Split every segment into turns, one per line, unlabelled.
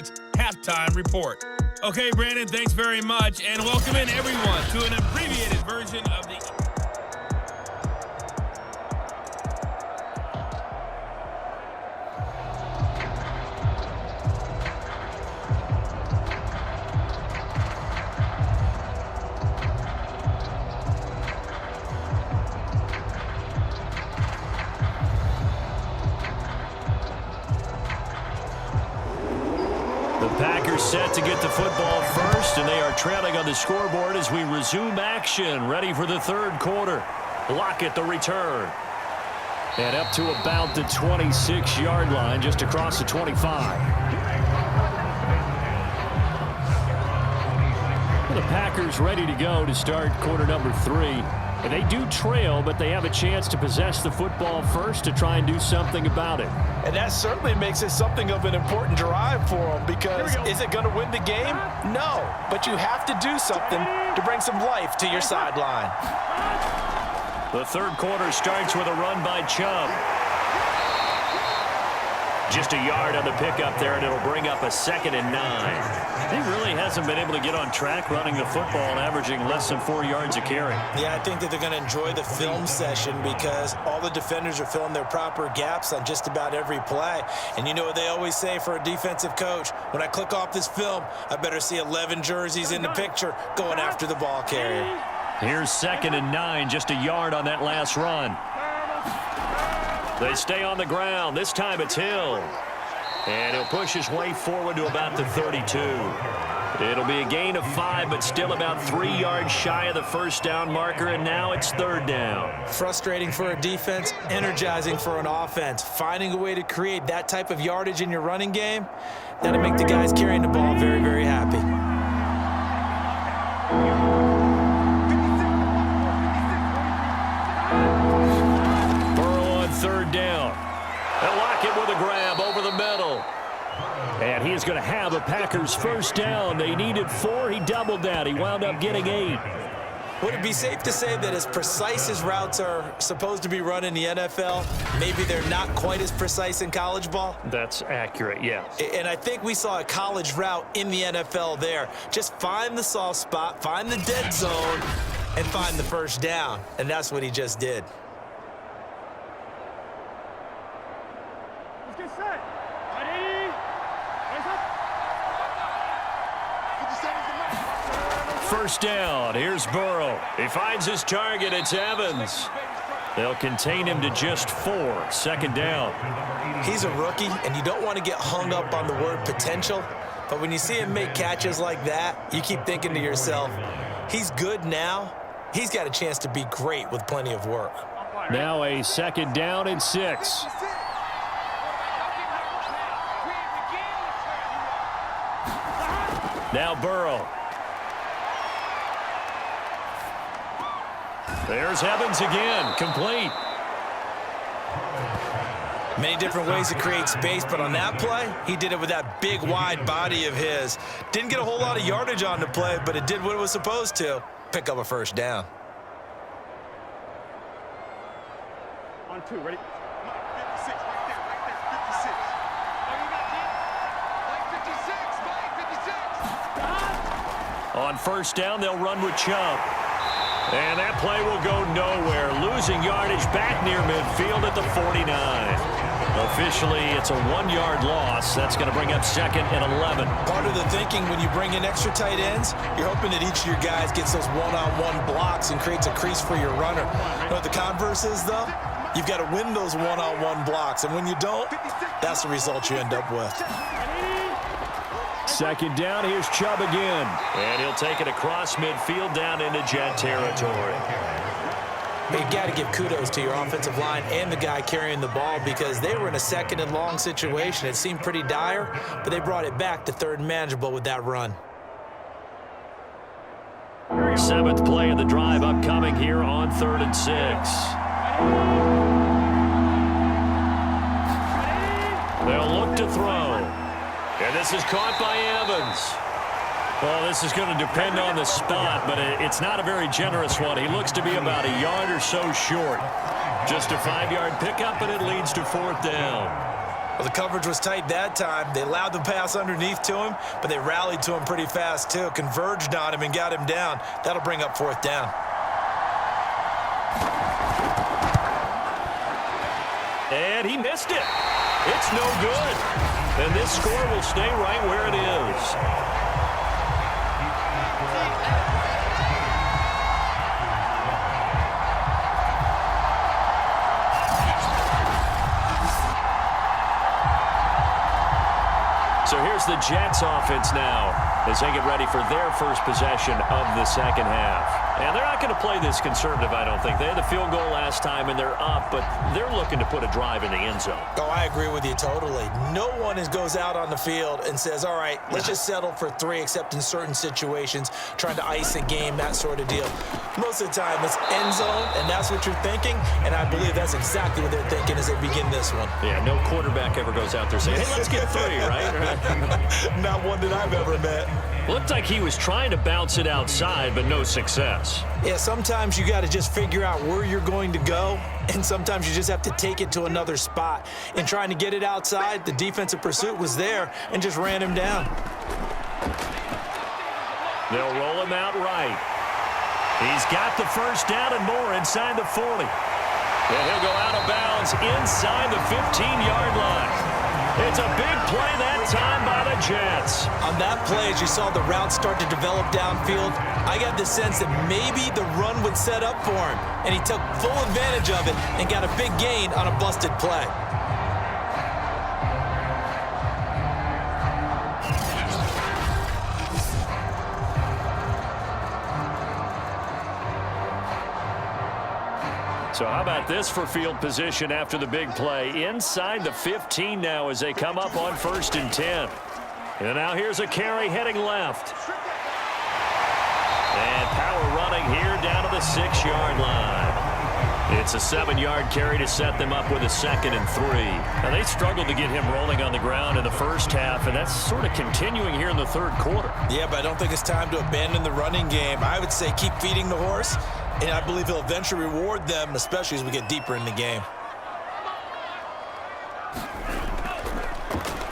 Sports Halftime Report. Okay, Brandon, thanks very much, and welcome in everyone to an abbreviated version of the...
The Packers set to get the football first, and they are trailing on the scoreboard as we resume action, ready for the third quarter. Lockett the return. And up to about the 26-yard line, just across the 25. The Packers ready to go to start quarter number 3. And they do trail, but they have a chance to possess the football first to try and do something about it.
And that certainly makes it something of an important drive for them, because is it going to win the game? No, but you have to do something to bring some life to your sideline.
The third quarter starts with a run by Chubb. Just a yard on the pickup there, and it'll bring up a 2nd and 9. He really hasn't been able to get on track running the football and averaging less than 4 yards a carry.
Yeah, I think that they're going to enjoy the film session because all the defenders are filling their proper gaps on just about every play. And you know what they always say for a defensive coach? When I click off this film, I better see 11 jerseys in the picture going after the ball carrier.
Here's 2nd and 9, just a yard on that last run. They stay on the ground. This time it's Hill. And he'll push his way forward to about the 32. It'll be a gain of 5, but still about 3 yards shy of the first down marker, and now it's 3rd down.
Frustrating for a defense, energizing for an offense. Finding a way to create that type of yardage in your running game, that'll make the guys carrying the ball very, very happy.
Burrow on 3rd down. They'll lock it with a grab over the middle. And he's going to have a Packers first down. They needed 4. He doubled that. He wound up getting 8.
Would it be safe to say that as precise as routes are supposed to be run in the NFL, maybe they're not quite as precise in college ball?
That's accurate, yes.
And I think we saw a college route in the NFL there. Just find the soft spot, find the dead zone, and find the first down. And that's what he just did.
Let's get set. Ready? Raise up.
First down. Here's Burrow. He finds his target. It's Evans. They'll contain him to just 4. 2nd down.
He's a rookie, and you don't want to get hung up on the word potential. But when you see him make catches like that, you keep thinking to yourself, he's good now. He's got a chance to be great with plenty of work.
Now a 2nd down and 6. Now Burrow. There's Evans again, complete.
Many different ways to create space, but on that play, he did it with that big, wide body of his. Didn't get a whole lot of yardage on the play, but it did what it was supposed to. Pick up a first down.
On 2, ready?
56, right there, 56. Oh, you got it? 56, 56.
On first down, they'll run with Chubb. And that play will go nowhere. Losing yardage back near midfield at the 49. Officially, it's a 1-yard loss. That's going to bring up 2nd and 11.
Part of the thinking when you bring in extra tight ends, you're hoping that each of your guys gets those one-on-one blocks and creates a crease for your runner. You know what the converse is, though? You've got to win those one-on-one blocks, and when you don't, that's the result you end up with.
2nd down, here's Chubb again. And he'll take it across midfield down into Jet territory.
You got to give kudos to your offensive line and the guy carrying the ball, because they were in a 2nd and long situation. It seemed pretty dire, but they brought it back to 3rd and manageable with that run.
7th play of the drive upcoming here on 3rd and 6. They'll look to throw. And this is caught by Evans. Well, this is going to depend on the spot, but it's not a very generous one. He looks to be about a yard or so short. Just a 5-yard pickup, and it leads to 4th down.
Well, the coverage was tight that time. They allowed the pass underneath to him, but they rallied to him pretty fast, too. Converged on him and got him down. That'll bring up 4th down.
And he missed it. It's no good. And this score will stay right where it is. So here's the Jets offense now as they get ready for their first possession of the second half. And they're not going to play this conservative, I don't think. They had the field goal last time, and they're up, but they're looking to put a drive in the end zone.
Oh, I agree with you totally. No one goes out on the field and says, all right, let's just settle for 3, except in certain situations, trying to ice a game, that sort of deal. Most of the time, it's end zone, and that's what you're thinking, and I believe that's exactly what they're thinking as they begin this one.
Yeah, no quarterback ever goes out there saying, hey, let's get 3, right?
Not one that I've ever met.
Looked like he was trying to bounce it outside, but no success.
Yeah, sometimes you got to just figure out where you're going to go, and sometimes you just have to take it to another spot. In trying to get it outside, the defensive pursuit was there and just ran him down.
They'll roll him out right. He's got the first down and more inside the 40. And he'll go out of bounds inside the 15-yard line. It's a big play that time by the Jets.
On that play, as you saw the route start to develop downfield, I got the sense that maybe the run would set up for him, and he took full advantage of it and got a big gain on a busted play.
So how about this for field position after the big play? Inside the 15 now as they come up on 1st and 10. And now here's a carry heading left. And power running here down to the 6-yard line. It's a 7-yard carry to set them up with a 2nd and 3. Now they struggled to get him rolling on the ground in the first half, and that's sort of continuing here in the 3rd quarter.
Yeah, but I don't think it's time to abandon the running game. I would say keep feeding the horse. And I believe he'll eventually reward them, especially as we get deeper in the game.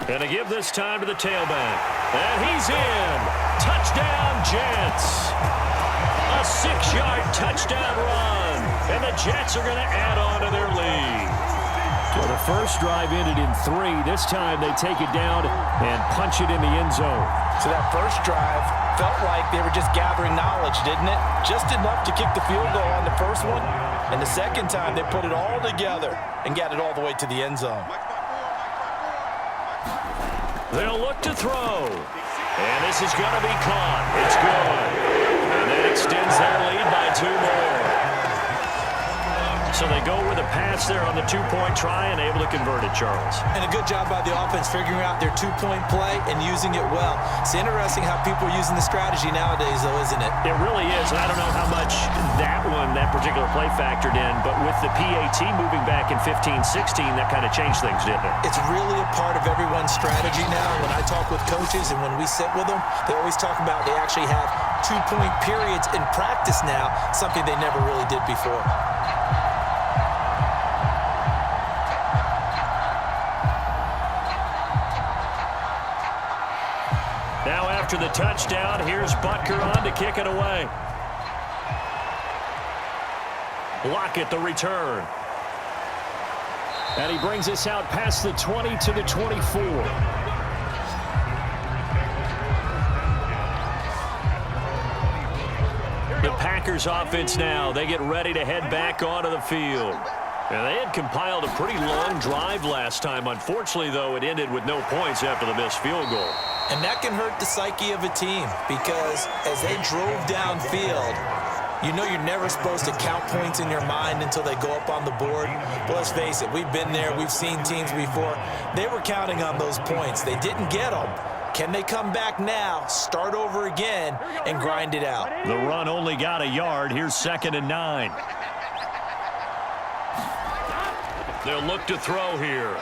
And to give this time to the tailback. And he's in. Touchdown, Jets. A 6-yard touchdown run. And the Jets are going to add on to their lead. So the first drive ended in 3. This time they take it down and punch it in the end zone.
So that first drive felt like they were just gathering knowledge, didn't it? Just enough to kick the field goal on the first one. And the second time, they put it all together and got it all the way to the end zone.
They'll look to throw. And this is going to be caught. It's good. And that extends their lead by 2 more. So they go with a pass there on the 2-point try and able to convert it, Charles.
And a good job by the offense figuring out their 2-point play and using it well. It's interesting how people are using the strategy nowadays, though, isn't it?
It really is. And I don't know how much that particular play factored in, but with the PAT moving back in 15-16, that kind of changed things, didn't it?
It's really a part of everyone's strategy now. When I talk with coaches and when we sit with them, they always talk about they actually have 2-point periods in practice now, something they never really did before.
Now after the touchdown, here's Butker on to kick it away. Lockett the return. And he brings us out past the 20 to the 24. The Packers offense now, they get ready to head back onto the field. And they had compiled a pretty long drive last time. Unfortunately, though, it ended with no points after the missed field goal.
And that can hurt the psyche of a team because as they drove downfield, you know you're never supposed to count points in your mind until they go up on the board. But let's face it, we've been there. We've seen teams before. They were counting on those points. They didn't get them. Can they come back now, start over again, and grind it out?
The run only got a yard. Here's 2nd and 9. They'll look to throw here.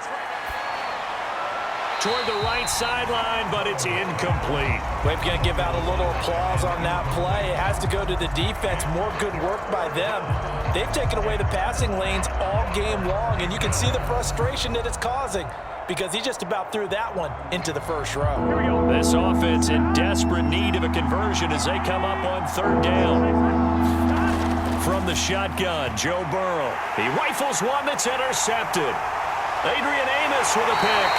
toward the right sideline, but it's incomplete.
We're going to give out a little applause on that play. It has to go to the defense. More good work by them. They've taken away the passing lanes all game long, and you can see the frustration that it's causing because he just about threw that one into the first row.
This offense in desperate need of a conversion as they come up on third down. From the shotgun, Joe Burrow. He rifles one that's intercepted. Adrian Amos with a pick.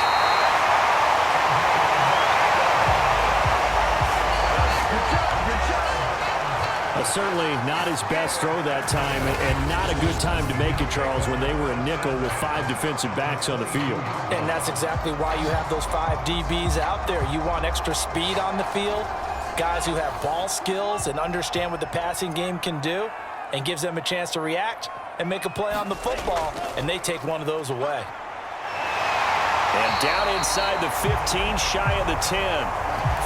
Certainly not his best throw that time, and not a good time to make it, Charles, when they were a nickel with 5 defensive backs on the field.
And that's exactly why you have those 5 DBs out there. You want extra speed on the field, guys who have ball skills and understand what the passing game can do, and gives them a chance to react and make a play on the football, and they take one of those away.
And down inside the 15, shy of the 10.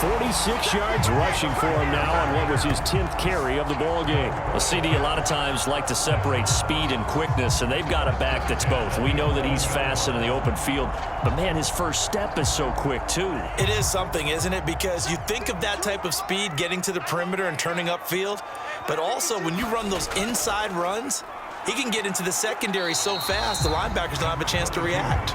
46 yards rushing for him now on what was his 10th carry of the ball game. Well, CD, a lot of times like to separate speed and quickness, and they've got a back that's both. We know that he's fast in the open field, but, man, his first step is so quick, too.
It is something, isn't it? Because you think of that type of speed getting to the perimeter and turning upfield, but also when you run those inside runs, he can get into the secondary so fast the linebackers don't have a chance to react.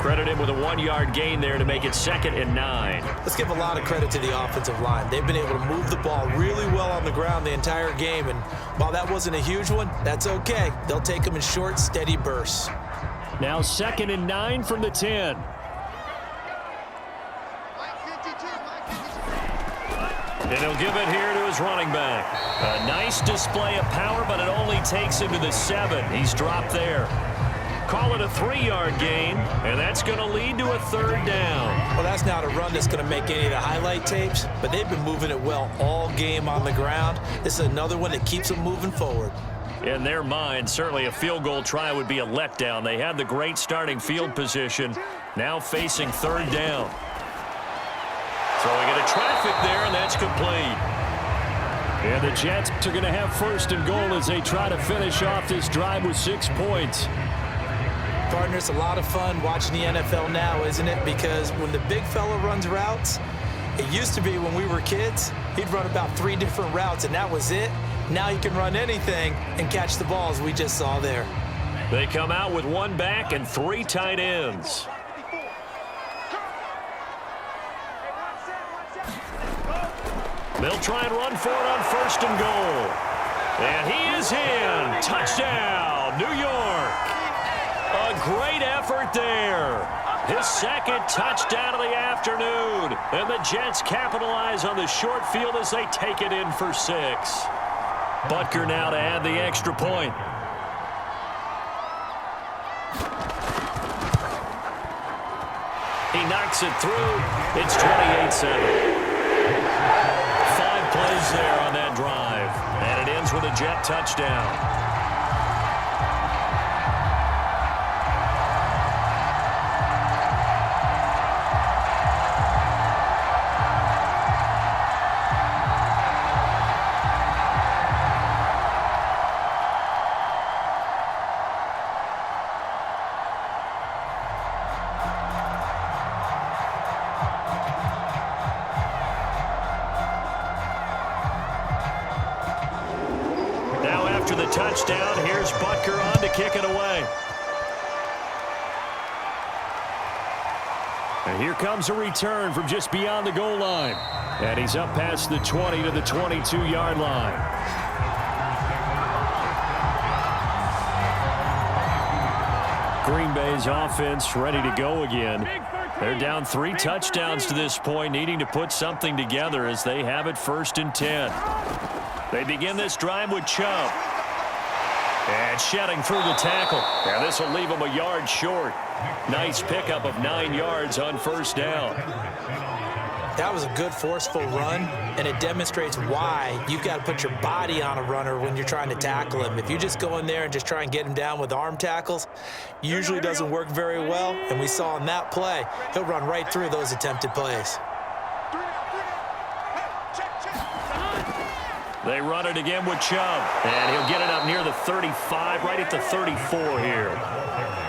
Credit him with a 1-yard gain there to make it 2nd and 9.
Let's give a lot of credit to the offensive line. They've been able to move the ball really well on the ground the entire game, and while that wasn't a huge one, that's okay. They'll take them in short, steady bursts.
Now 2nd and 9 from the 10. And he'll give it here to his running back. A nice display of power, but it only takes him to the 7. He's dropped there. Call it a 3-yard gain, and that's going to lead to a 3rd down.
Well, that's not a run that's going to make any of the highlight tapes, but they've been moving it well all game on the ground. This is another one that keeps them moving forward.
In their mind, certainly a field goal try would be a letdown. They had the great starting field position, now facing 3rd down. Throwing it a traffic there, and that's complete. And the Jets are going to have 1st and goal as they try to finish off this drive with 6 points.
Partner, it's a lot of fun watching the NFL now, isn't it? Because when the big fella runs routes, it used to be when we were kids, he'd run about 3 different routes, and that was it. Now he can run anything and catch the balls we just saw there.
They come out with 1 back and 3 tight ends. They'll try and run for it on 1st and goal. And he is in. Touchdown, New York. A great effort there. His 2nd touchdown of the afternoon. And the Jets capitalize on the short field as they take it in for 6. Butker now to add the extra point. He knocks it through. It's 28-7. 5 plays there on that drive. And it ends with a Jet touchdown. The touchdown. Here's Butker on to kick it away. And here comes a return from just beyond the goal line. And he's up past the 20 to the 22-yard line. Green Bay's offense ready to go again. They're down 3 touchdowns to this point, needing to put something together as they have it 1st and 10. They begin this drive with Chubb. And shedding through the tackle. And this will leave him a yard short. Nice pickup of 9 yards on 1st down.
That was a good forceful run, and it demonstrates why you've got to put your body on a runner when you're trying to tackle him. If you just go in there and just try and get him down with arm tackles, usually doesn't work very well. And we saw in that play, he'll run right through those attempted plays.
They run it again with Chubb. And he'll get it up near the 35, right at the 34 here.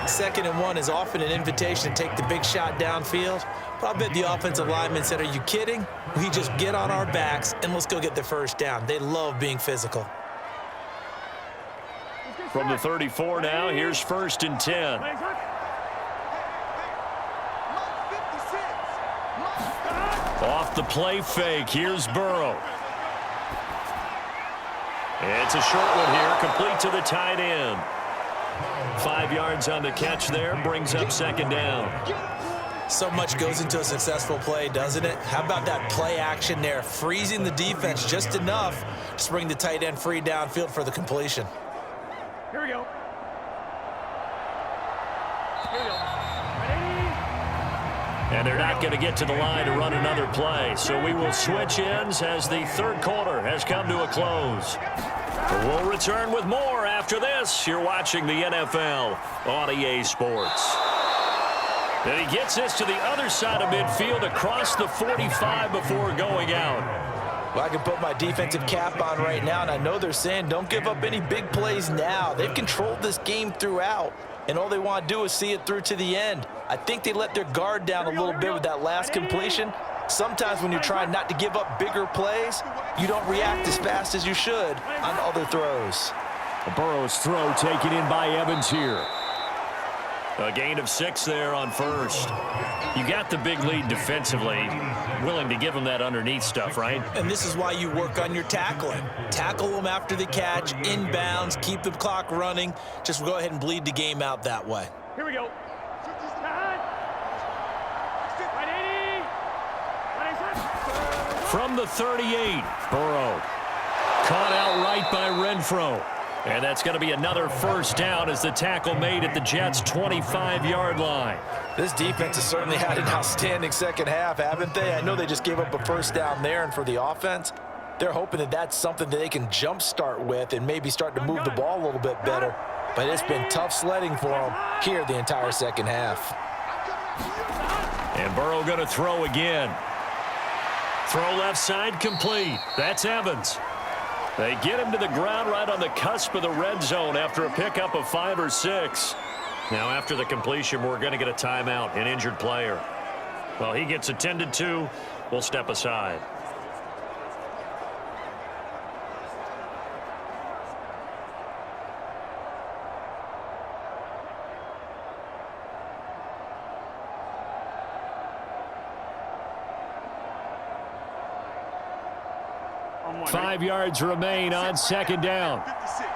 2nd and 1 is often an invitation to take the big shot downfield. But I bet the offensive lineman said, are you kidding? We just get on our backs and let's go get the first down. They love being physical.
From the 34 now, here's 1st and 10. Off the play fake, here's Burrow. It's a short one here, complete to the tight end. 5 yards on the catch there, brings up 2nd down.
So much goes into a successful play, doesn't it? How about that play action there, freezing the defense just enough to bring the tight end free downfield for the completion.
Here we go. Here we go.
And they're not going to get to the line to run another play. So we will switch ends as the 3rd quarter has come to a close. We'll return with more after this. You're watching the NFL on EA Sports. And he gets this to the other side of midfield across the 45 before going out.
Well, I can put my defensive cap on right now, and I know they're saying don't give up any big plays now. They've controlled this game throughout, and all they want to do is see it through to the end. I think they let their guard down a little bit with that last completion. Sometimes when you're trying not to give up bigger plays, you don't react as fast as you should on other throws.
Burrow's throw taken in by Evans here. A gain of 6 there on 1st. You got the big lead defensively. Willing to give them that underneath stuff, right?
And this is why you work on your tackling. Tackle them after the catch, inbounds, keep the clock running. Just go ahead and bleed the game out that way.
Here we go.
From the 38, Burrow. Caught out right by Renfro. And that's going to be another 1st down as the tackle made at the Jets' 25-yard line.
This defense has certainly had an outstanding 2nd half, haven't they? I know they just gave up a 1st down there, and for the offense, they're hoping that that's something that they can jumpstart with and maybe start to move the ball a little bit better. But it's been tough sledding for them here the entire 2nd half.
And Burrow going to throw again. Throw left side complete. That's Evans. They get him to the ground right on the cusp of the red zone after a pickup of 5 or 6. Now after the completion, we're going to get a timeout, an injured player. Well, he gets attended to. We'll step aside.
On 1.
5 yards remain on 2nd down.
56.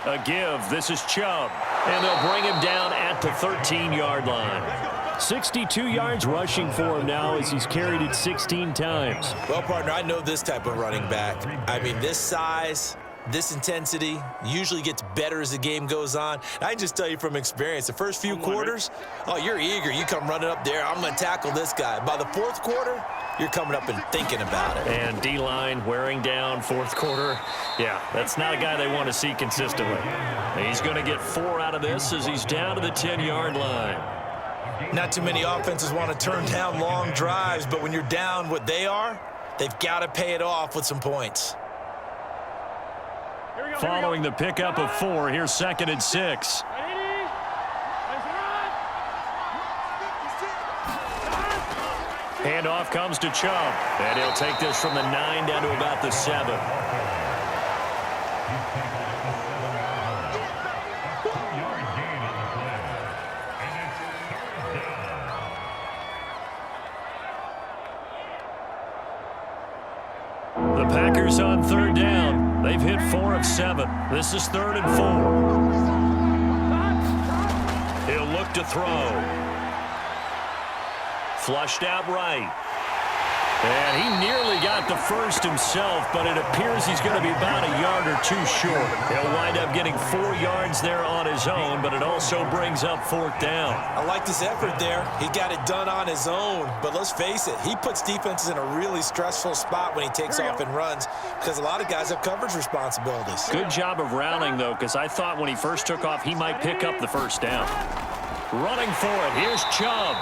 A give. This is Chubb. And they'll bring him down at the 13-yard line. 62 yards rushing for him now as he's carried it 16 times.
Well, partner, I know this type of running back. I mean, this size, this intensity usually gets better as the game goes on. And I can just tell you from experience, the first few quarters, oh, you're eager. You come running up there, I'm going to tackle this guy. By the 4th quarter, you're coming up and thinking about it.
And D-line wearing down 4th quarter. Yeah, that's not a guy they want to see consistently. He's going to get 4 out of this as he's down to the 10-yard line.
Not too many offenses want to turn down long drives, but when you're down what they are, they've got to pay it off with some points.
Following the pickup of 4, here's 2nd and 6. Handoff comes to Chubb, and he'll take this from the 9 down to about the 7. The Packers on 3rd down. They've hit 4 of 7. This is 3rd and 4. He'll look to throw. Flushed out right. And he nearly got the first himself, but it appears he's going to be about a yard or 2 short. He'll wind up getting 4 yards there on his own, but it also brings up 4th down.
I like this effort there. He got it done on his own, but let's face it, he puts defenses in a really stressful spot when he takes off and runs because a lot of guys have coverage responsibilities.
Good job of rounding, though, because I thought when he first took off, he might pick up the 1st down. Running for it, here's Chubb.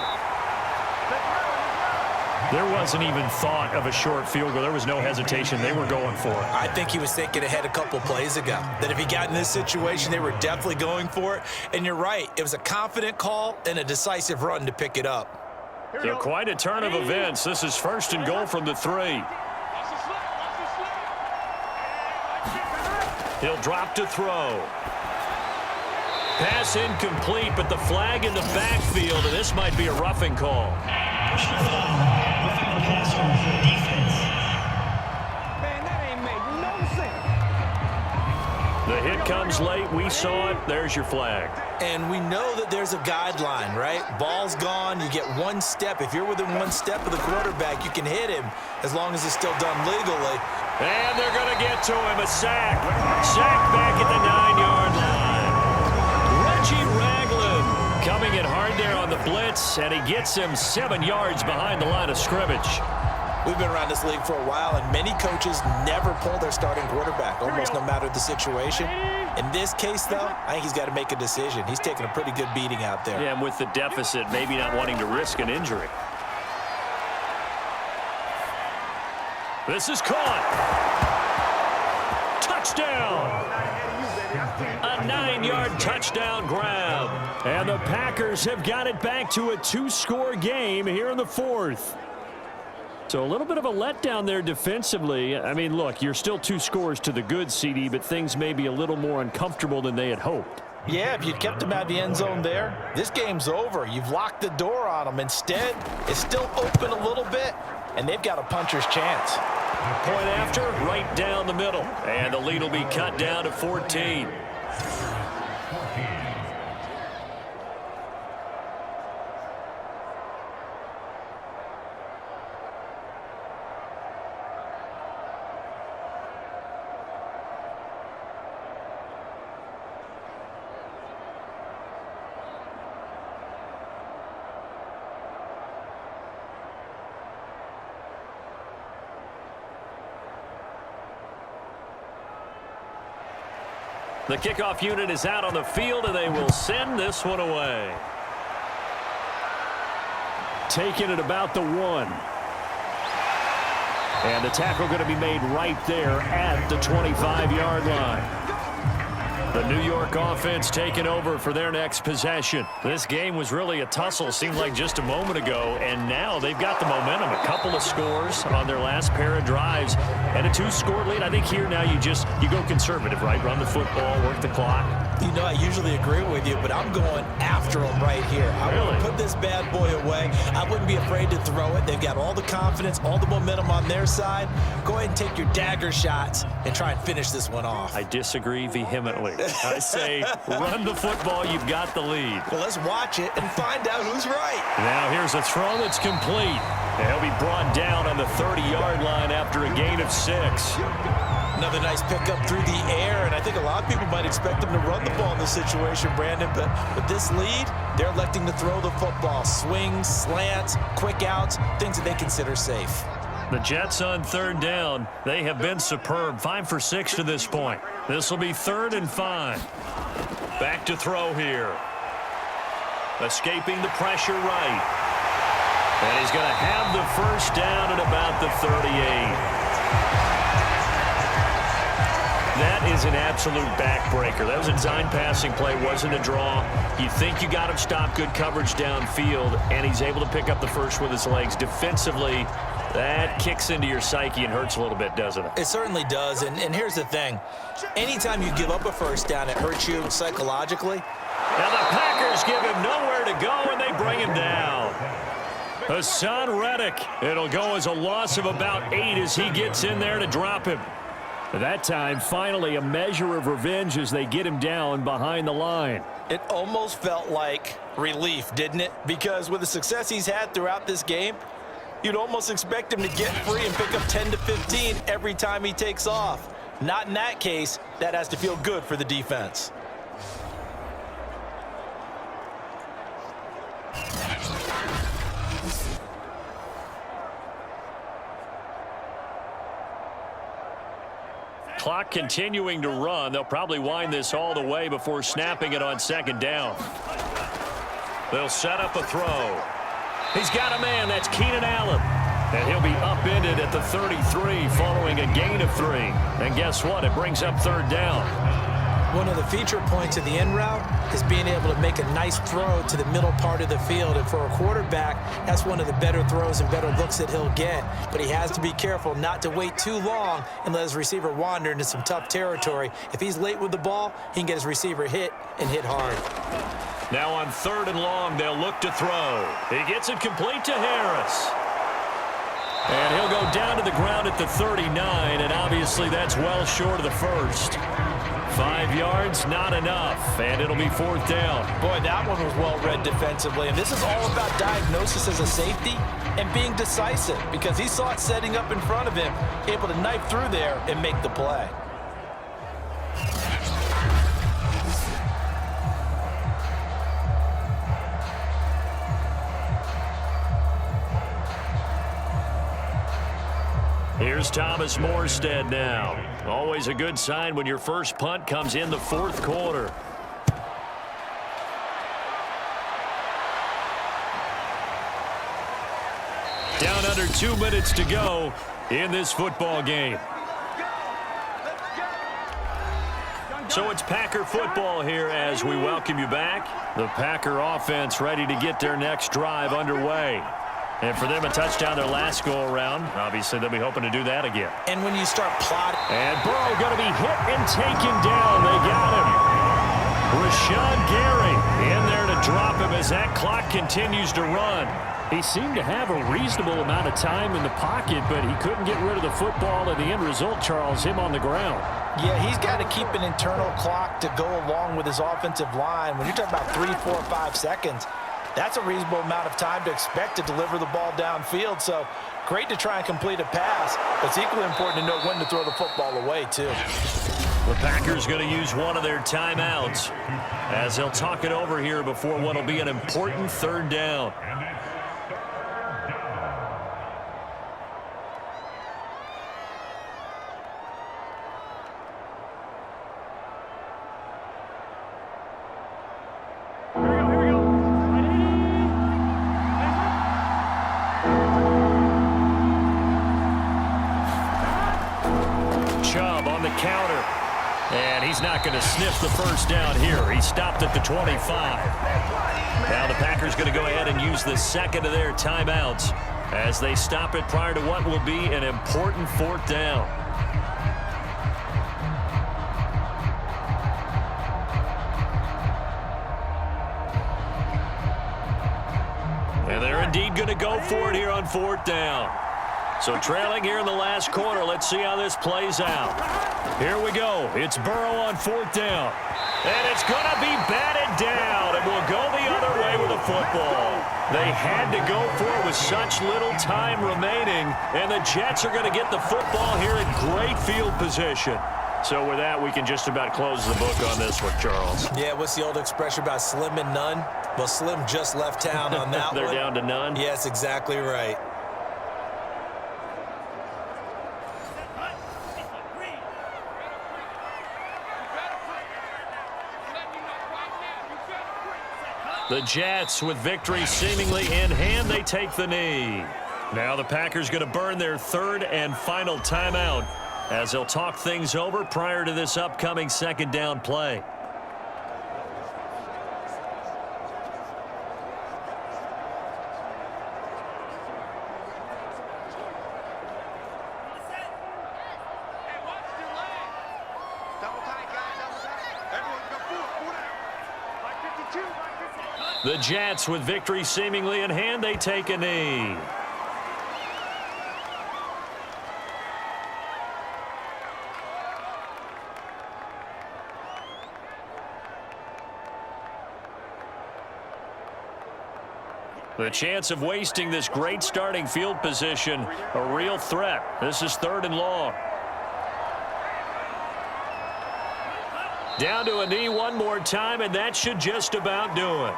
There wasn't even thought of a short field goal. There was no hesitation. They were going for it.
I think he was thinking ahead a couple plays ago, that if he got in this situation, they were definitely going for it. And you're right. It was a confident call and a decisive run to pick it up.
So quite a turn of events. This is 1st and goal from the 3. He'll drop to throw. Pass incomplete, but the flag in the backfield, and this might be a roughing call.
Man, that ain't made no sense.
The hit comes late. We saw it. There's your flag.
And we know that there's a guideline, right? Ball's gone. You get 1 step. If you're within 1 step of the quarterback, you can hit him as long as it's still done legally.
And they're going to get to him. A sack. Sack back at the 9-yard line. Reggie Ragland coming in hard there on the blitz, and he gets him 7 yards behind the line of scrimmage.
We've been around this league for a while, and many coaches never pull their starting quarterback, almost no matter the situation. In this case, though, I think he's got to make a decision. He's taking a pretty good beating out there.
Yeah, and with the deficit, maybe not wanting to risk an injury. This is caught. Touchdown. A 9-yard touchdown grab. And the Packers have got it back to a 2-score game here in the 4th. So a little bit of a letdown there defensively. I mean, look, you're still 2 scores to the good, CD, but things may be a little more uncomfortable than they had hoped.
Yeah, if you'd kept him out of the end zone there, this game's over. You've locked the door on him. Instead, it's still open a little bit, and they've got a puncher's chance.
Point after, right down the middle. And the lead will be cut down to 14. The kickoff unit is out on the field, and they will send this one away. Taking it about the 1. And the tackle going to be made right there at the 25-yard line. The New York offense taking over for their next possession. This game was really a tussle, seemed like just a moment ago, and now they've got the momentum. A couple of scores on their last pair of drives and a 2-score lead. I think here now you go conservative, right? Run the football, work the clock.
You know, I usually agree with you, but I'm going after them right here. I want to put this bad boy away. I wouldn't be afraid to throw it. They've got all the confidence, all the momentum on their side. Go ahead and take your dagger shots and try and finish this one off.
I disagree vehemently. I say run the football. You've got the lead.
Well, let's watch it and find out who's right.
Now here's a throw that's complete. They'll be brought down on the 30-yard line after a gain of 6.
Another nice pickup through the air, and I think a lot of people might expect them to run the ball in this situation, Brandon, but with this lead, they're electing to throw the football. Swings, slants, quick outs, things that they consider safe.
The Jets on 3rd down. They have been superb. 5 for 6 to this point. This will be 3rd and 5. Back to throw here. Escaping the pressure right. And he's going to have the 1st down at about the 38. That is an absolute backbreaker. That was a design passing play, wasn't a draw. You think you got him stopped, good coverage downfield, and he's able to pick up the 1st with his legs. Defensively, that kicks into your psyche and hurts a little bit, doesn't it?
It certainly does, and here's the thing. Anytime you give up a 1st down, it hurts you psychologically.
Now the Packers give him nowhere to go, and they bring him down. Hassan Reddick. It'll go as a loss of about 8 as he gets in there to drop him. At that time, finally a measure of revenge as they get him down behind the line.
It almost felt like relief, didn't it? Because with the success he's had throughout this game, you'd almost expect him to get free and pick up 10 to 15 every time he takes off. Not in that case. That has to feel good for the defense.
Clock continuing to run. They'll probably wind this all the way before snapping it on 2nd down. They'll set up a throw. He's got a man. That's Keenan Allen. And he'll be upended at the 33 following a gain of 3. And guess what? It brings up third down.
One of the feature points of the in route is being able to make a nice throw to the middle part of the field. And for a quarterback, that's one of the better throws and better looks that he'll get. But he has to be careful not to wait too long and let his receiver wander into some tough territory. If he's late with the ball, he can get his receiver hit and hit hard.
Now on 3rd and long, they'll look to throw. He gets it complete to Harris. And he'll go down to the ground at the 39, and obviously that's well short of the first. 5 yards, not enough, and it'll be 4th down.
Boy, that one was well read defensively, and this is all about diagnosis as a safety and being decisive because he saw it setting up in front of him, able to knife through there and make the play.
Here's Thomas Morstead now. Always a good sign when your first punt comes in the 4th quarter. Down under 2 minutes to go in this football game. So it's Packer football here as we welcome you back. The Packer offense ready to get their next drive underway. And for them, a touchdown their last go-around. Obviously, they'll be hoping to do that again.
And when you start plotting.
And Burrow going to be hit and taken down. They got him. Rashawn Gary in there to drop him as that clock continues to run.
He seemed to have a reasonable amount of time in the pocket, but he couldn't get rid of the football, and the end result, Charles, him on the ground.
Yeah, he's got to keep an internal clock to go along with his offensive line. When you're talking about 3, 4, 5 seconds, that's a reasonable amount of time to expect to deliver the ball downfield. So great to try and complete a pass, but it's equally important to know when to throw the football away, too.
The Packers going to use one of their timeouts as they'll talk it over here before what will be an important 3rd down. Counter, and he's not going to sniff the first down here. He stopped at the 25. Now the Packers going to go ahead and use the second of their timeouts as they stop it prior to what will be an important 4th down. And they're indeed going to go for it here on 4th down. So trailing here in the last quarter. Let's see how this plays out. Here we go. It's Burrow on 4th down. And it's going to be batted down. And we'll go the other way with the football. They had to go for it with such little time remaining. And the Jets are going to get the football here in great field position. So with that, we can just about close the book on this one, Charles.
Yeah, what's the old expression about slim and none? Well, Slim just left town on that
They're
one.
down to none?
Yes, exactly right.
The Jets, with victory seemingly in hand, they take the knee. Now the Packers going to burn their 3rd and final timeout as they'll talk things over prior to this upcoming 2nd down play. The Jets, with victory seemingly in hand, they take a knee. The chance of wasting this great starting field position, a real threat. This is 3rd and long. Down to a knee one more time, and that should just about do it.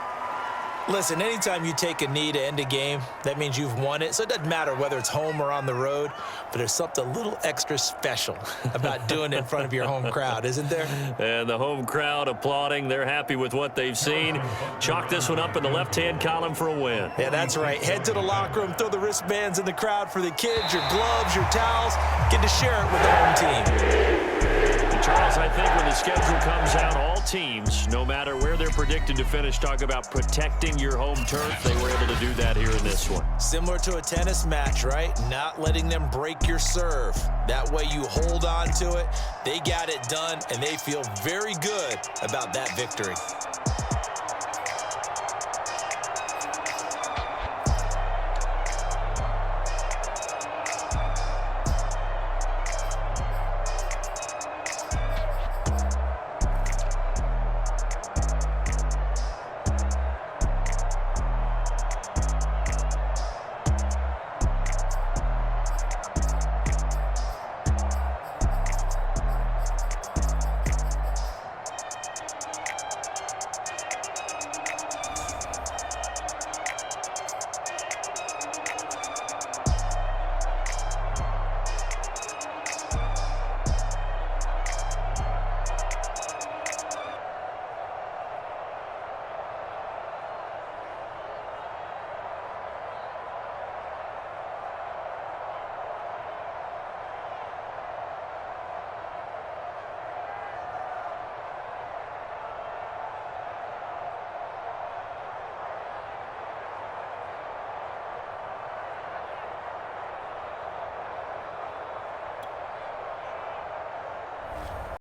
Listen, anytime you take a knee to end a game, that means you've won it. So it doesn't matter whether it's home or on the road, but there's something a little extra special about doing it in front of your home crowd, isn't there?
And the home crowd applauding. They're happy with what they've seen. Chalk this one up in the left-hand column for a win.
Yeah, that's right. Head to the locker room, throw the wristbands in the crowd for the kids, your gloves, your towels. Get to share it with the home team.
And Charles, I think when the schedule comes out, all teams, no matter where they're predicted to finish, talk about protecting your home turf. They were able to do that here in this one.
Similar to a tennis match, right? Not letting them break your serve. That way you hold on to it. They got it done, and they feel very good about that victory.